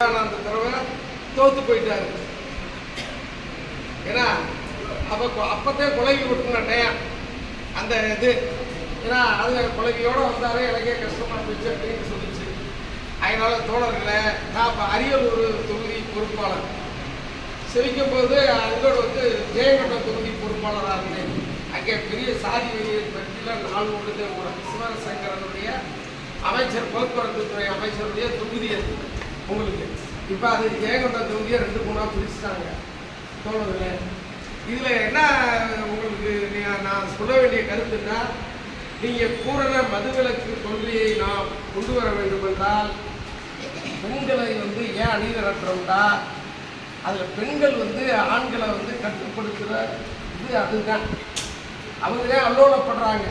அந்த தடவை தோத்து போயிட்டாரு. ஏன்னா அப்பத்தே குழவி விட்டுன டயம் அந்த இது. ஏன்னா அது குழவியோடு வந்தாலே எனக்கே கஷ்டமாக போச்சு அப்படின்னு சொல்லிச்சு. அதனால தோழர்களை நான் இப்போ அரியலூர் தொகுதி பொறுப்பாளர் செவிக்கும் போது அதோட ஜெயங்கொண்டம் தொகுதி பொறுப்பாளராக இருந்தேன். அங்கே பெரிய சாதி வெளியை பற்றிலாம் நாள் கொடுத்து சிவசங்கரனுடைய அமைச்சர் போக்குவரத்து துறை அமைச்சருடைய தொகுதி அது உங்களுக்கு. இப்போ அது ஜெயங்கொண்டம் தொகுதியை 2-3 பிரிச்சுட்டாங்க தோழர்களே. இதில் என்ன உங்களுக்கு நான் சொல்ல வேண்டிய கருத்துன்னா, நீங்கள் பூரண மதுவிலக்கு கொள்கையை நாம் கொண்டு வர வேண்டும் என்றால் பெண்களை ஏன் அணிதிரட்டுறோம்டா, அதில் பெண்கள் ஆண்களை கட்டுப்படுத்துகிற இது அதுதான். அவங்க தான் அல்லோலப்படுறாங்க.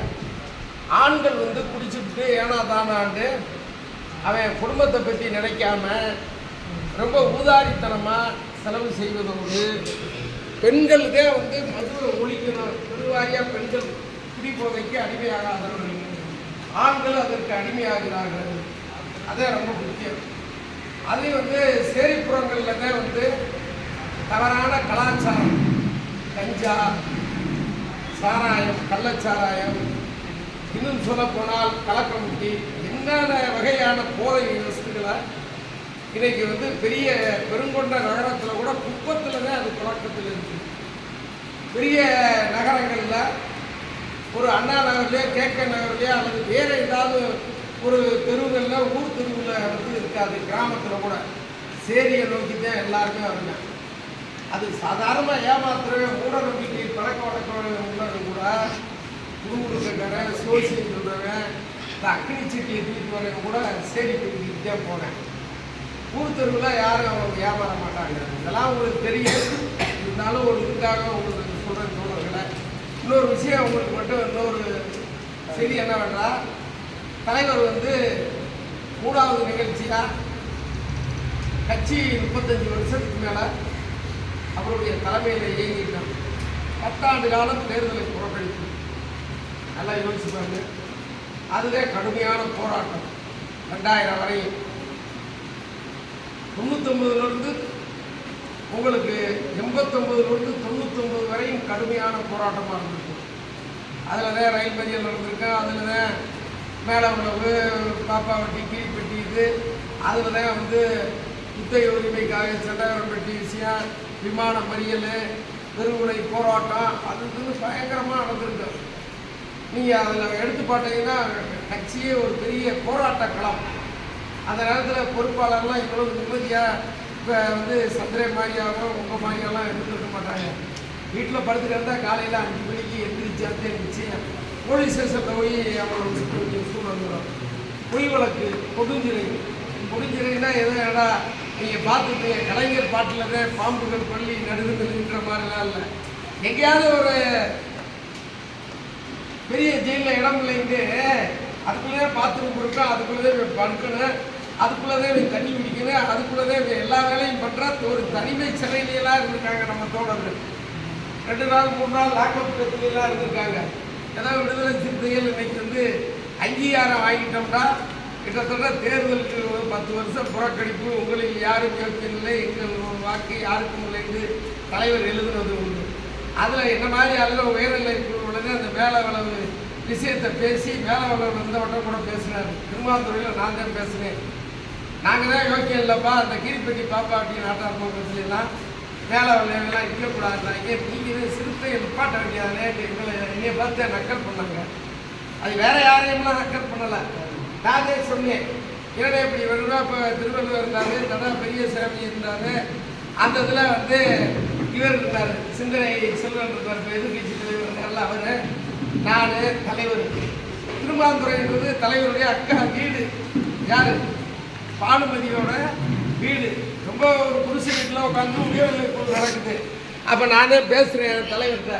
ஆண்கள் குடிச்சுட்டு ஏனா தானாண்டு அவன் குடும்பத்தை பற்றி நினைக்காம ரொம்ப ஊதாரித்தனமாக செலவு செய்வதோடு பெண்களுக்கே மதுவை ஒழிக்கணும். பெருவாரியாக பெண்கள் குடிபோதைக்கு அடிமையாகாதவர்கள், ஆண்கள் அதற்கு அடிமையாகிறார்கள். அதே ரொம்ப முக்கியம். அது சேரிப்புறங்களில் தான் தவறான கலாச்சாரம், கஞ்சா, சாராயம், கள்ளச்சாராயம், இன்னும் சொல்ல போனால் கலக்கமுட்டி, என்னென்ன வகையான போதை வஸ்துக்களை இன்னைக்கு பெரிய பெருங்கொண்ட நகரத்தில் கூட குப்பத்தில் தான் அது தொடக்கத்தில் இருக்குது. பெரிய நகரங்களில் ஒரு அண்ணா நகர்லையோ கேக்க நகர்லையோ அல்லது வேறு ஏதாவது ஒரு தெருவுகளில் ஊர் தெருவில் இருக்காது. கிராமத்தில் கூட சேரியை நோக்கி தான் எல்லாருமே வருங்க. அது சாதாரணமாக ஏமாத்துறவே மூட நம்பிக்கை பழக்க வழக்கம் உள்ளது கூட குடுகுடுக்கிறவன் சோசியம் சொல்கிறவன் இந்த அக்னி சட்டியை தூக்கிட்டு வரவன் கூட சேரி தூக்கிட்டு தான் போனேன். ஊர் தெருவில் யாரும் அவங்க ஏமாற மாட்டாங்க. இதெல்லாம் உங்களுக்கு தெரியும். இருந்தாலும் ஒரு இதுக்காக உங்களுக்கு சொல்கிறேன் தோழர்களை. இன்னொரு விஷயம் உங்களுக்கு மட்டும் இன்னொரு செய்தி என்னவென்றா, தலைவர் 3வது நிகழ்ச்சியாக கட்சி 35 வருஷத்துக்கு மேலே அவருடைய தலைமையில் இயங்கிட்டார். 10 ஆண்டு காலம் தேர்தலை புறக்கணிப்பு. நல்லா யோசிப்பாங்க. அதுவே கடுமையான போராட்டம். 2000 வரையும் 99லேருந்து உங்களுக்கு 89லேருந்து 99 வரையும் கடுமையான போராட்டமாக இருந்திருக்கு. அதில் தான் ரயில் மறியல் நடந்திருக்கேன். அதில் தான் மேலே உணவு, பாப்பா வட்டி, கீழ்பெட்டி, இது அதில் தான் குத்தகை உரிமைக்காக சட்டப்பட்டி விஷயம், விமான மறியல், பெருமுனை போராட்டம், அது பயங்கரமாக நடந்திருக்கு. நீங்கள் அதில் எடுத்து பார்த்தீங்கன்னா கட்சியே ஒரு பெரிய போராட்ட களம். அந்த நேரத்தில் பொறுப்பாளர்லாம் இவ்வளவு நிம்மதியாக இப்போ சந்திரை மாதிரியாகவும் உங்கள் மாதிரியெல்லாம் எடுத்துருக்க மாட்டாங்க. வீட்டில் படுத்துக்கிட்டு காலையில் 5 மணிக்கு எந்திரிச்சாத்தே நிச்சயம் போலீஸ் ஸ்டேஷனில் போய் அவங்களோட சூழல் வரும். பொய் வழக்கு, கொடுஞ்சிரைனா எதோ நீங்கள் பார்த்துட்டு கலைஞர் பாட்டில் தான் பாம்புகள் பள்ளி நடுங்குன்ற மாதிரிலாம் இல்லை. எங்கேயாவது ஒரு பெரிய ஜெயிலில் இடம் இல்லைன்னு அதுக்குள்ளே பாத்ரூம் கொடுக்கணும், அதுக்குள்ளே படுக்கணும், அதுக்குள்ளே தண்ணி குடிக்கணும், அதுக்குள்ளே எல்லா வேலையும் பண்ணுறா. ஒரு தனிமை சிறையிலாம் இருந்திருக்காங்க நம்ம தோழர்கள். 2 நாள் 3 நாள் லாக்அப் இடத்துலாம் இருந்திருக்காங்க. ஏதாவது விடுதலை சிறுத்தைகள் இன்னைக்கு அங்கீகாரம் வாங்கிட்டோம்னா கிட்டத்தட்ட தேர்தலுக்கு 10 வருஷம் புறக்கணிப்பு, உங்களில் யாரும் யோக்கியமில்லை, எங்கள் வாக்கு யாருக்கும் இல்லைன்னு தலைவர் எழுதுனது உண்டு. அதில் என்ன மாதிரி அதில் உயர்நிலை உடனே அந்த வேலை வளவு விஷயத்தை பேசி வேலை வளவு வந்தவட்டம் கூட பேசினார். திருமாந்துறையில் நான் தான் பேசுகிறேன். நாங்கள் தான் யோக்கியம் இல்லைப்பா, அந்த கீழ்பெட்டி பாப்பா அப்படின்னு நாட்டார் பேசலாம், வேலை வளையெல்லாம் இருக்கக்கூடாதுனாங்க. நீங்கள் சிறுத்தை நிப்பாட்ட வேண்டியதானே என்னையை பார்த்து நக்கல் பண்ணாங்க. அது வேறு யாரையும்லாம் நக்கல் பண்ணலை. நானே சொன்னேன், ஏன்னா இப்படி வேணும்னா இப்போ திருவள்ளுவர் இருந்தார், தடா பெரிய சாமி இருந்தார், அந்த இதில் இவர் இருந்தார், சிந்தனை செல்வன் இருந்தார், இப்போ எதிர்கட்சி தலைவர் இருந்தார்ல அவர், நான் தலைவர். திருமாந்துறைன்றது தலைவருடைய அக்கா வீடு. யார்? பானுமதியோட வீடு. ரொம்ப ஒரு புருஷ வீட்டில் உட்காந்து உயர்நிலை குழு நடக்குது. அப்போ நானே பேசுகிறேன் தலைவர்கிட்ட,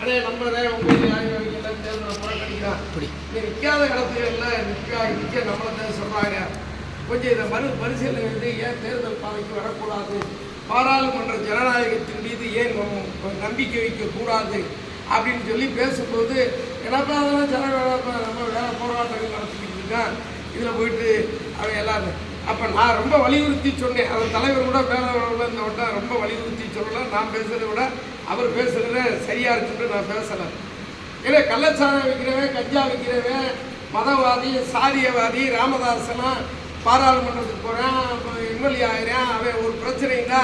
அண்ணே நம்மளே உங்களுக்கு எல்லாம் தேர்தலை புறக்கணிக்கலாம், அப்படி நீ நிற்காத இடத்துலாம் நிற்க நம்மளை தான் சொல்கிறாங்க. கொஞ்சம் இதை பரிசீலனை ஏன் தேர்தல் பாதைக்கு வரக்கூடாது, பாராளுமன்ற ஜனநாயகத்தின் மீது ஏன் நம்பிக்கை வைக்கக்கூடாது அப்படின்னு சொல்லி பேசும்போது, எனப்பா அதெல்லாம் ஜனநாயகம் நம்ம வேறு போராட்டங்கள் நடத்திக்கிட்டு இருக்கேன், இதில் போயிட்டு அவன் எல்லாரும் அப்போ நான் ரொம்ப வலியுறுத்தி சொன்னேன். அவர் தலைவர் கூட மேலே இந்த வட்டம் ரொம்ப வலியுறுத்தி சொல்லலை. நான் பேசுகிறத விட அவர் பேசுகிறத சரியாக இருக்குன்னு நான் பேசலை. ஏன்னா கள்ளச்சாரம் விற்கிறவன், கஞ்சா விற்கிறவன், மதவாதி, சாதியவாதி, ராமதாசனா பாராளுமன்றத்துக்கு போகிறேன், எம்எல்ஏ ஆகிறேன். அவன் ஒரு பிரச்சனைன்னா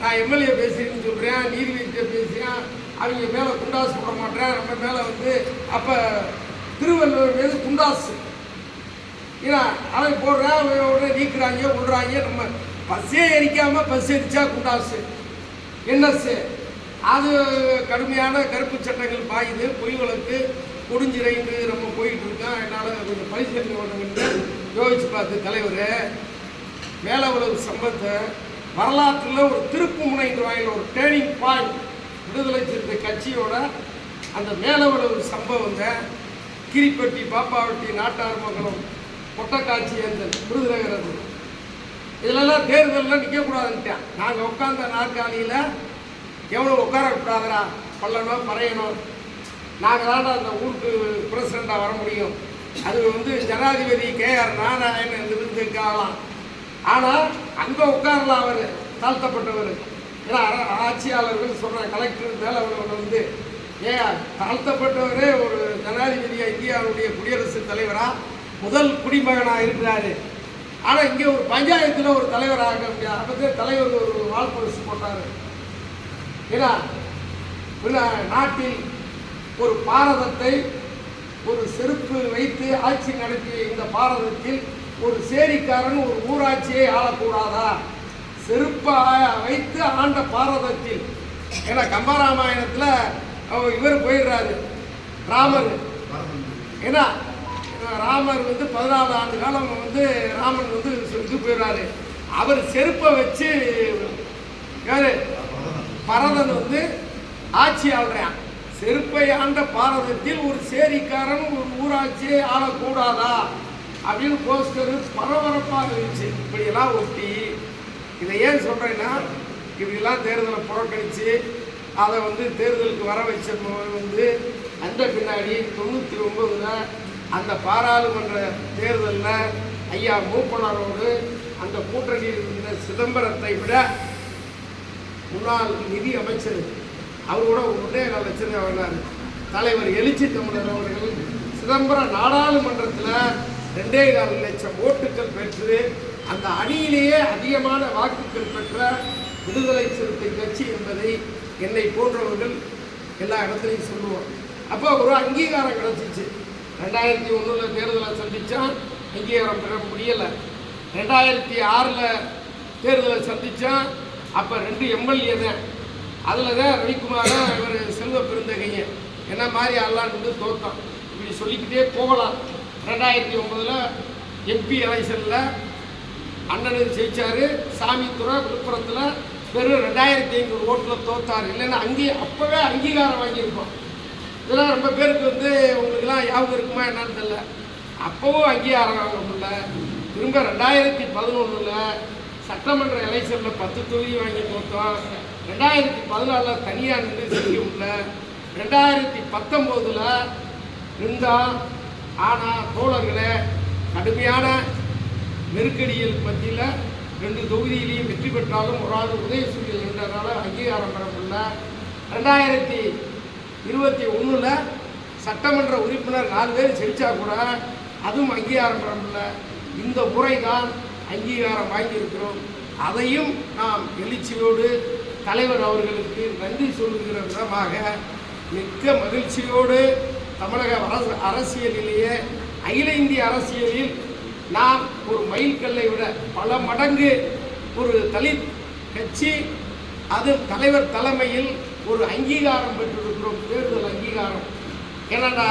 நான் எம்எல்ஏ பேசுகிறேன்னு சொல்கிறேன், நீதிபதிகிட்ட பேசுகிறேன், அவங்க மேலே குண்டாசு போட மாட்டேன். நம்ம மேலே வந்து அப்போ திருவள்ளுவர் மீது குண்டாசு ஏன்னா அவன் போடுறான், அவன் உடனே நீக்கிறாங்க, விடுறாங்க. நம்ம பஸ்ஸே எரிக்காமல் பஸ் எரிச்சா குண்டாசு என்எஸ்ஸு அது கடுமையான கருப்பு சட்டங்கள் பாயுது. பொய் வழக்கு கொடுஞ்சிரைந்து நம்ம போயிட்டு இருக்கோம். என்னால் கொஞ்சம் பரிசீலனை பண்ணுங்கன்னு யோசிச்சு பார்த்து தலைவர் மேலே உள்ள சம்பவத்தை வரலாற்றில் ஒரு திருப்பு முனைன்ற வாயில் ஒரு டேர்னிங் பாயிண்ட் விடுதலை சிறுத்தை கட்சியோட அந்த மேலே உள்ள ஒரு சம்பவம் கிரிப்பட்டி, பாப்பாவட்டி, நாட்டார் மங்கலம், கொட்டக்காட்சி ஏந்தல், விருதுநகர் இதிலெல்லாம் தேர்தலில் நிற்கக்கூடாதுன்ட்டான். நாங்கள் உட்காந்த நாற்காலியில் எவ்வளோ உட்காரக்கூடாதுரா, பல்லனோ பறையனோ, நாங்கள் தானே அந்த ஊருக்கு பிரசிடண்டாக வர முடியும். அது வந்து ஜனாதிபதி KR நாராயணன் இருந்துக்காகலாம். ஆனால் அங்கே உட்காரலாம், அவர் தாழ்த்தப்பட்டவர். ஏன்னா ஆட்சியாளர்கள் சொல்கிறாங்க, கலெக்டர் மேலே அவர் வந்து தாழ்த்தப்பட்டவரே ஒரு ஜனாதிபதியாக இந்தியாவுடைய குடியரசுத் தலைவராக முதல் குடிமகனாக இருக்கிறாரு. ஆனால் இங்கே ஒரு பஞ்சாயத்தில் ஒரு தலைவராக முடியாது. அப்போதே தலைவர் ஒரு வாழ்பரிசு போட்டார். ஏன்னா நாட்டில் ஒரு பாரதத்தை ஒரு செருப்பு வைத்து ஆட்சி நடத்திய இந்த பாரதத்தில் ஒரு சேரிக்காரன் ஒரு ஊராட்சியை ஆளக்கூடாதா? செருப்பை வைத்து ஆண்ட பாரதத்தில், ஏன்னா கம்பராமாயணத்தில் இவர் போயிடுறாரு ராமர். ஏன்னா ராமர் வந்து 14 ஆண்டு காலம் வந்து ராமன் வந்து இது போயிடுறாரு. அவர் செருப்பை வச்சு யாரு பரதன் வந்து ஆட்சி ஆள்றான். செருப்பை ஆண்ட பாரதத்தில் ஒரு சேரிக்காரன் ஒரு ஊராட்சியை ஆளக்கூடாதா அப்படின்னு போஸ்டர் பரபரப்பாக இருந்துச்சு. இப்படியெல்லாம் ஒட்டி இதை ஏன் சொல்கிறேன்னா, இப்படிலாம் தேர்தலை புறக்கணித்து அதை வந்து தேர்தலுக்கு வர வச்ச வந்து அந்த பின்னாடி 99 அந்த பாராளுமன்ற தேர்தலில் ஐயா மூப்பனாரோடு அந்த கூட்டணியில் இருந்த சிதம்பரத்தை விட முன்னாள் நிதி அமைச்சர் அவரோட 1.25 லட்சம் வாங்கினார். தலைவர் எழுச்சி தமிழர் அவர்கள் சிதம்பரம் நாடாளுமன்றத்தில் 2.25 லட்சம் ஓட்டுகள் பெற்று அந்த அணியிலேயே அதிகமான வாக்குகள் பெற்ற விடுதலை சிறுத்தை கட்சி என்பதை என்னை போன்றவர்கள் எல்லா இடத்துலையும் சொல்லுவோம். அப்போ ஒரு அங்கீகாரம் கிடச்சிச்சு. 2001 தேர்தலை சந்தித்தா அங்கீகாரம் பெற முடியலை. 2006 தேர்தலை சந்தித்தா அப்போ 2 எம்எல்ஏ தான். அதில் தான் ரவிக்குமார் இவர் செல்வ பெருந்தகைங்க என்ன மாதிரி ஆளான்னு வந்து தோற்றம். இப்படி சொல்லிக்கிட்டே போகலாம். 2009 MP எலெக்ஷனில் அண்ணனுக்கு ஜெயிச்சார். சாமித்துறை விழுப்புரத்தில் வெறும் 2500 ஓட்டில் தோற்றார். இல்லைன்னா அப்போவே அங்கீகாரம் வாங்கியிருக்கோம். இதெல்லாம் ரொம்ப பேருக்கு வந்து உங்களுக்குலாம் ஞாபகம் இருக்குமா என்னன்னு தெரியல. அப்போவும் அங்கீகாரம் வாங்க முடியல. திரும்ப 2011 சட்டமன்ற எலெக்ஷனில் 10 தொகுதி வாங்கி தோற்றோம். 2014 தனியாக நின்று செய்ய முடியல. 2019 இருந்தால் ஆனால் தோழர்களே கடுமையான நெருக்கடியில் மத்தியில் 2 தொகுதியிலையும் வெற்றி பெற்றாலும் ஒரு ஆள் உதயசூரியன் நின்றதுனால அங்கீகாரம் பெற முடியல. 2021 சட்டமன்ற உறுப்பினர் 4 பேர் ஜெயிச்சா கூட அதுவும் அங்கீகாரம் பெற முடியல. இந்த முறை தான் அங்கீகாரம் வாங்கியிருக்கிறோம். அதையும் நாம் எழுச்சியோடு தலைவர் அவர்களுக்கு நன்றி சொல்லுகிற விதமாக மிக்க மகிழ்ச்சியோடு தமிழக அரசியலிலேயே அகில இந்திய அரசியலில் நாம் ஒரு மைல்கல்லை விட பல மடங்கு ஒரு தலித் கட்சி அது தலைவர் தலைமையில் ஒரு அங்கீகாரம் பெற்றிருக்கிறோம், தேர்தல் அங்கீகாரம். ஏன்னா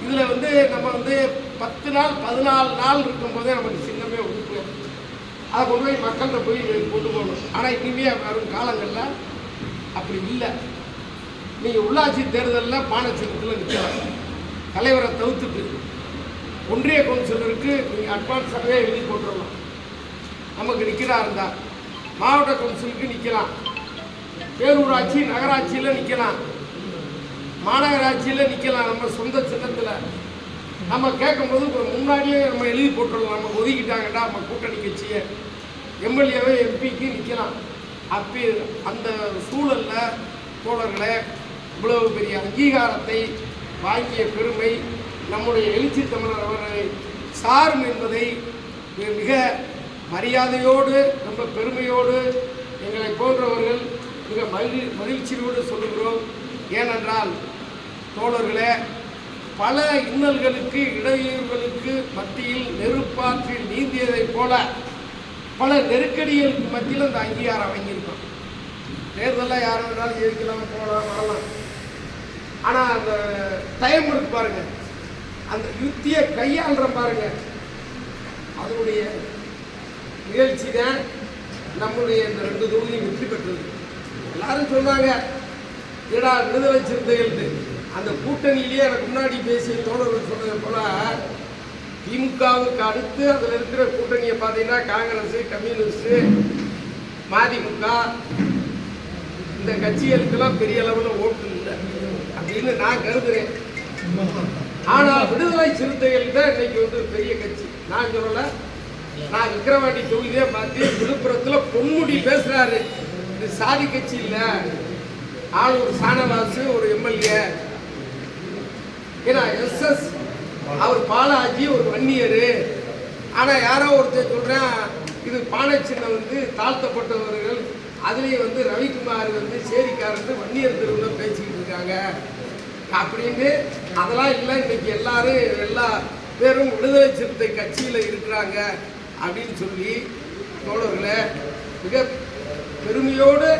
இதில் வந்து நம்ம வந்து 10 நாள் 14 நாள் இருக்கும்போதே நமக்கு சின்னமே ஒதுக்கு அதை கொண்டு போய் மக்கள்கிட்ட போய் கொண்டு போகணும். ஆனால் இனிமே வரும் காலங்களில் அப்படி இல்லை. நீங்கள் உள்ளாட்சி தேர்தலில் பானச்சின்னத்தில் நிற்கலாம். தலைவரை தவிர்த்துட்டு ஒன்றிய கவுன்சிலருக்கு நீங்கள் அட்வான்ஸாகவே எழுதி போட்டுடலாம். நமக்கு நிற்கிறா இருந்தால் மாவட்ட கவுன்சிலுக்கு நிற்கலாம், பேரூராட்சி நகராட்சியில் நிற்கலாம், மாநகராட்சியில் நிற்கலாம். நம்ம சொந்த சின்னத்தில் நம்ம கேட்கும்போது முன்னாடியே நம்ம எழுதி போட்டுடலாம், நம்ம ஒதுக்கிட்டாங்கடா நம்ம கூட்டணி கட்சியை எம்எல்ஏவே எம்பிக்கு நிற்கலாம். அப்படி அந்த சூழலில் தோழர்களே இவ்வளவு பெரிய அங்கீகாரத்தை வாங்கிய பெருமை நம்முடைய எழுச்சி தமிழர் அவர்களை சாரும் என்பதை மிக மரியாதையோடு ரொம்ப பெருமையோடு எங்களை போன்றவர்கள் மிக மகிழ்ச்சியோடு சொல்லுகிறோம். ஏனென்றால் தோழர்களே, பல இன்னல்களுக்கு இடையூறுகளுக்கு மத்தியில் நெருப்பாற்றில் நீந்தியதைப் போல பல நெருக்கடிகளுக்கு மத்தியில் அந்த அங்கீகாரம் வாங்கியிருக்கோம். தேர்தலில் யார் வேணாலும் ஜெயிக்கலாம், போகலாம், வரலாம். ஆனால் அந்த டைம் இருக்கு பாருங்க, அந்த யுத்தியை கையாளுற பாருங்க, அதனுடைய நிகழ்ச்சி தான் நம்முடைய இந்த 2 தொகுதியும் வெற்றி பெற்றது. எல்லாரும் சொன்னாங்க ஏடா விடுதலை சிறுத்தைகள் அந்த கூட்டணியிலேயே எனக்கு முன்னாடி பேசிய தோழர்கள் சொன்னது போல திமுகவுக்கு அடுத்து அதில் இருக்கிற கூட்டணியை பார்த்தீங்கன்னா காங்கிரஸ், கம்யூனிஸ்ட், மதிமுக இந்த கட்சிகளுக்கெல்லாம் பெரிய அளவில் ஓட்டு இல்லை அப்படின்னு நான் கருதுறேன். ஆனால் விடுதலை சிறுத்தைகள் தான் இன்னைக்கு வந்து பெரிய கட்சி. நான் சொல்லலை, நான் விக்கிரவாண்டி தொகுதியே பார்த்து விழுப்புரத்தில் பொன்முடி பேசுறாரு, இது சாதி கட்சி இல்லை, ஆள் ஒரு சானவாசு ஒரு எம்எல்ஏ. ஏன்னா எஸ்எஸ் அவர் பாலாஜி ஒரு வன்னியர். ஆனால் யாரோ ஒருத்தர் சொல்கிறேன் இது பானை சின்னம் வந்து தாழ்த்தப்பட்டவர்கள், அதுலேயும் வந்து ரவிக்குமார் வந்து சேரிக்காரர் வன்னியர் தெருவில் பேசிக்கிட்டு இருக்காங்க அப்படின்னு. அதெல்லாம் இல்லை, இன்னைக்கு எல்லா பேரும் விடுதலை சிறுத்தை கட்சியில் இருக்கிறாங்க அப்படின்னு சொல்லி தோழர்களை மிக பெருமையோடு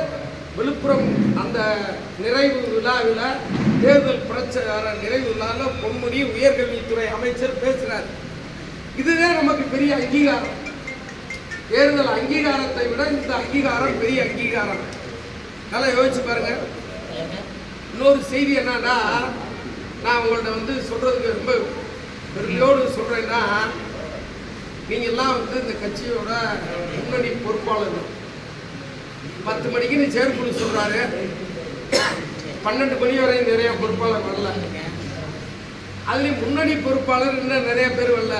விழுப்புரம் அந்த நிறைவு விழாவில் தேர்தல் பிரச்சார நிறைவு விழாவில் பொன்முடி உயர்கல்வித்துறை அமைச்சர் பேசுகிறார். இதுதான் நமக்கு பெரிய அங்கீகாரம். தேர்தல் அங்கீகாரத்தை விட இந்த அங்கீகாரம் பெரிய அங்கீகாரம். நல்லா யோசிச்சு பாருங்க. இன்னொரு செய்தி என்னன்னா, நான் உங்கள்கிட்ட வந்து சொல்றதுக்கு ரொம்ப பெருமையோடு சொல்றேன்னா, நீங்கள்லாம் வந்து இந்த கட்சியோட முன்னணி பொறுப்பாளர்கள். 10 மணிக்குன்னு செயற்குழு சொல்றாரு, 12 மணி வரை நிறைய பொறுப்பாளர் வரல. அதுலேயும் முன்னணி பொறுப்பாளர் இன்னும் நிறைய பேர் வரல.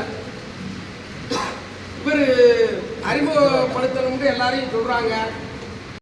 இவர் அறிமுகப்படுத்தணும்னு எல்லாரையும் சொல்றாங்க.